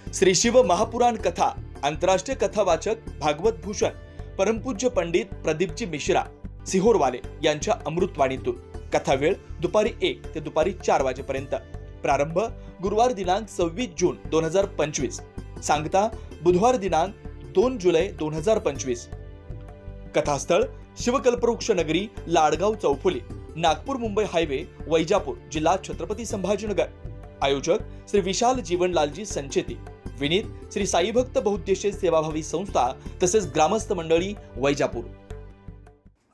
श्री शिव महापुराण कथा आंतरराष्ट्रीय कथावाचक भागवत भूषण परमपूज्य पंडित प्रदीपजी मिश्रा सिहोरवाले यांच्या अमृतवाणीतून कथा वेळ दुपारी 1 ते दुपारी 4 वाजेपर्यंत। प्रारंभ गुरुवार दिनांक 26 जून 2025, सांगता बुधवार दिनांक 2 जुलै 2025। कथास्थळ शिवकल्पवृक्ष नगरी, लाडगाव चौफुली, नागपूर मुंबई हायवे, वैजापूर, जिल्हा छत्रपती संभाजीनगर। आयोजक श्री विशाल जीवनलालजी संचेती, विनीत श्री साई भक्त बहुउद्देशीय सेवाभावी संस्था तसेच ग्रामस्थ मंडळी, वैजापूर।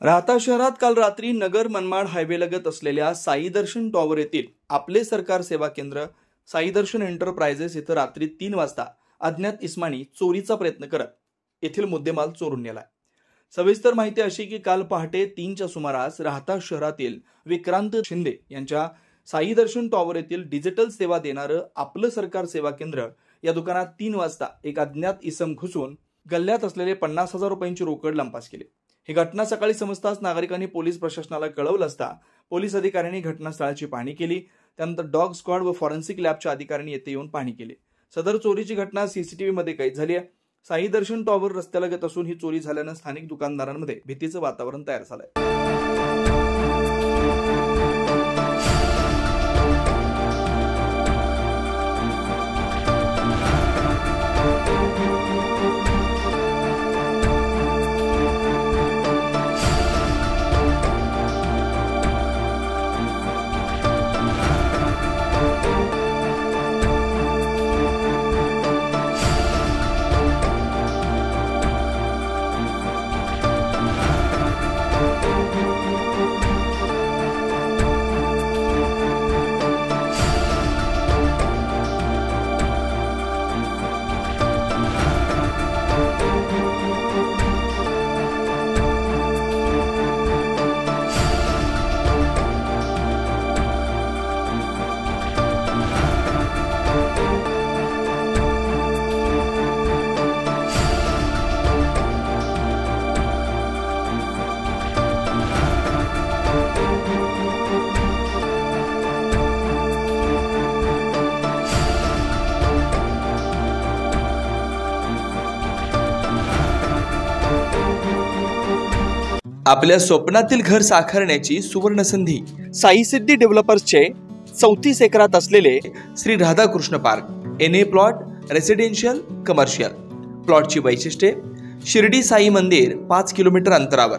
राहता शहरात काल रात्री नगर मनमाड हायवे लगत असलेल्या साई दर्शन टॉवर येथील आपले सरकार सेवा केंद्र साई दर्शन एंटरप्राइजेस येथे रात्री 3 वाजता अज्ञात इस्मानी चोरीचा प्रयत्न करत येथील मुद्देमाल चोरून नेला। सविस्तर माहिती अशी की काल पहाटे 3च्या सुमारास राहता शहरातील विक्रांत शिंदे यांच्या साई दर्शन टॉवर येथील डिजिटल सेवा देणारं आपलं सरकार सेवा केंद्र या दुकानात 3 वाजता एक अज्ञात इसम घुसून गल्ल्यात असलेले 50,000 रुपयांची रोकड लंपास केली। ही घटना सकाळी समजताच नागरिकांनी पोलीस प्रशासनाला कळवलं असता पोलीस अधिकाऱ्यांनी घटनास्थळाची पाहणी केली। त्यानंतर डॉग स्क्वॉड व फॉरेन्सिक लॅबच्या अधिकाऱ्यांनी येथे येऊन पाहणी केली। सदर चोरीची घटना सीसीटीव्ही मध्ये कैद झाली आहे। साई दर्शन टॉवर रस्त्यालगत असून ही चोरी झाल्यानं स्थानिक दुकानदारांमध्ये भीतीचं वातावरण तयार झालंय। आपल्या स्वप्नातील घर साकारण्याची सुवर्ण संधी साई सिद्धी डेव्हलपर्सचे 34 एकरात असलेले Shri Radhakrishna Park NA plot, residential, commercial. प्लॉटची वैशिष्ट्ये: शिर्डी साई मंदिर 5 किलोमीटर अंतरावर,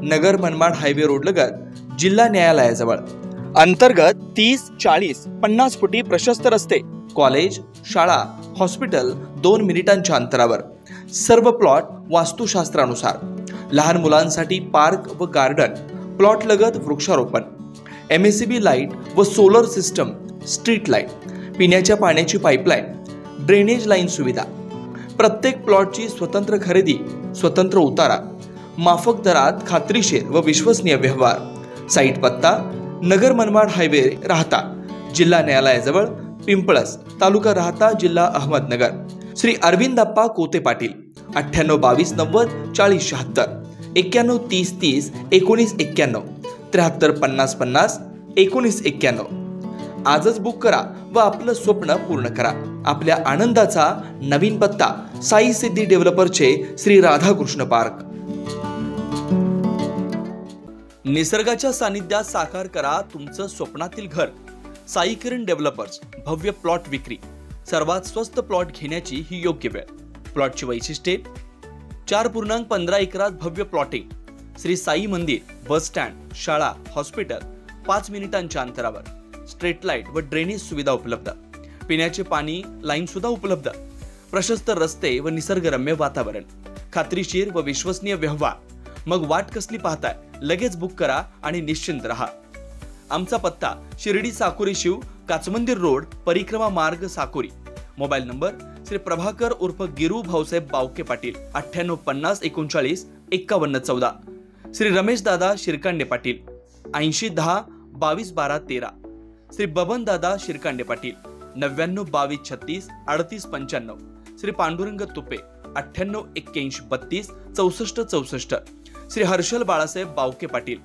नगर मनमाड हायवे रोड लगत, जिल्हा न्यायालयाजवळ। अंतर्गत 30, 40, 50 फुटी प्रशस्त रस्ते, कॉलेज, शाळा, हॉस्पिटल 2 मिनिटांच्या अंतरावर। सर्व प्लॉट वास्तुशास्त्रानुसार। लहान मुलांसाठी पार्क व गार्डन, प्लॉट लगत वृक्षारोपण, MACB लाईट व सोलर सिस्टम, स्ट्रीट लाईट, पिण्याच्या पाण्याची पाईपलाईन, ड्रेनेज लाईन सुविधा। प्रत्येक प्लॉटची स्वतंत्र खरेदी, स्वतंत्र उतारा, माफक दरात खात्रीशीर व विश्वसनीय व्यवहार। साईट पत्ता: नगर मनमाड हायवे, राहता, जिल्हा न्यायालयाजवळ, पिंपळस, तालुका राहता, जिल्हा अहमदनगर। श्री अरविंदप्पा कोते पाटील, 98 22 90 40 76, 91 30 30 19 91, 73 50 50 19 91। आजच बुक करा व आपलं स्वप्न पूर्ण करा। आपल्या आनंदाचा नवीन पत्ता साई सिद्धी डेव्हलपरचे श्री राधाकृष्ण पार्क। निसर्गाच्या सानिध्यात साकार करा तुमचं स्वप्नातील घर। साई किरण डेव्हलपर्स, भव्य प्लॉट विक्री। सर्वात स्वस्त प्लॉट घेण्याची ही योग्य वेळ। प्लॉटची वैशिष्ट्ये: 4.15 एकरात भव्य प्लॉटिंग, श्री साई मंदिर, बस स्टँड, शाळा, हॉस्पिटल 5 मिनिटांच्या अंतरावर, स्ट्रीट लाईट व ड्रेनेज सुविधा उपलब्ध, पिण्याचे पाणी लाईन सुद्धा उपलब्ध, प्रशस्त रस्ते व निसर्गरम्य वातावरण, खात्रीशीर व विश्वसनीय व्यवहार। मग वाट कसली पाहताय, लगेच बुक करा आणि निश्चिंत रहा। आमचा पत्ता: शिर्डी साकोरी शिव, काचमंदिर रोड, परिक्रमा मार्ग, साकोरी। मोबाईल नंबर: श्री प्रभाकर उर्फ गिरू भाऊसाहेब बावके पाटील, 98 50 39 51 14, श्री रमेश दादा शिरकांडे पाटील, 80 10 22 12 13, श्री बबन दादा शिरकांडे पाटील, 99 22 36 38 95, श्री पांडुरंग तुपे, 98 81 32 64 64, श्री हर्षल बाळासाहेब बावके पाटील,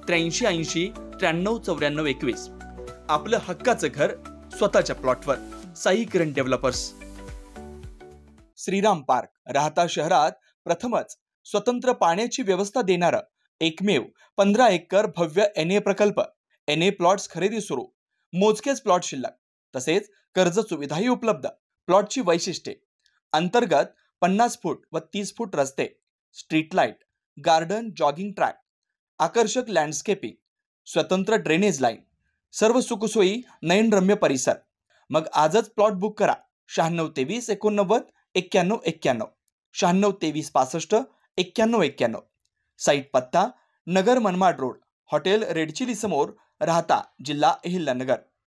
83 80 93 94 21। आपलं हक्काचं घर स्वतःच्या प्लॉटवर। साई किरण डेव्हलपर्स। श्रीराम पार्क राहता शहरात प्रथमच स्वतंत्र पाण्याची व्यवस्था देणारं एकमेव 15 एकर भव्य NA प्रकल्प. NA प्लॉट्स खरेदी सुरू. मोजकेच प्लॉट शिल्लक. तसेच कर्ज सुविधाही उपलब्ध. प्लॉटची वैशिष्ट्ये: अंतर्गत 50 फूट व 30 फूट रस्ते, street light, garden, jogging track, आकर्षक लँडस्केपिंग, स्वतंत्र ड्रेनेज लाईन, सर्व सुखसोयी, नयनरम्य परिसर. मग आजच प्लॉट बुक करा. 9623 89 91 91, 9623 65 91 91. साईट पत्ता: Nagar Manmad road, hotel Red Chilli समोर, राहता, जिल्हा अहिल्यानगर.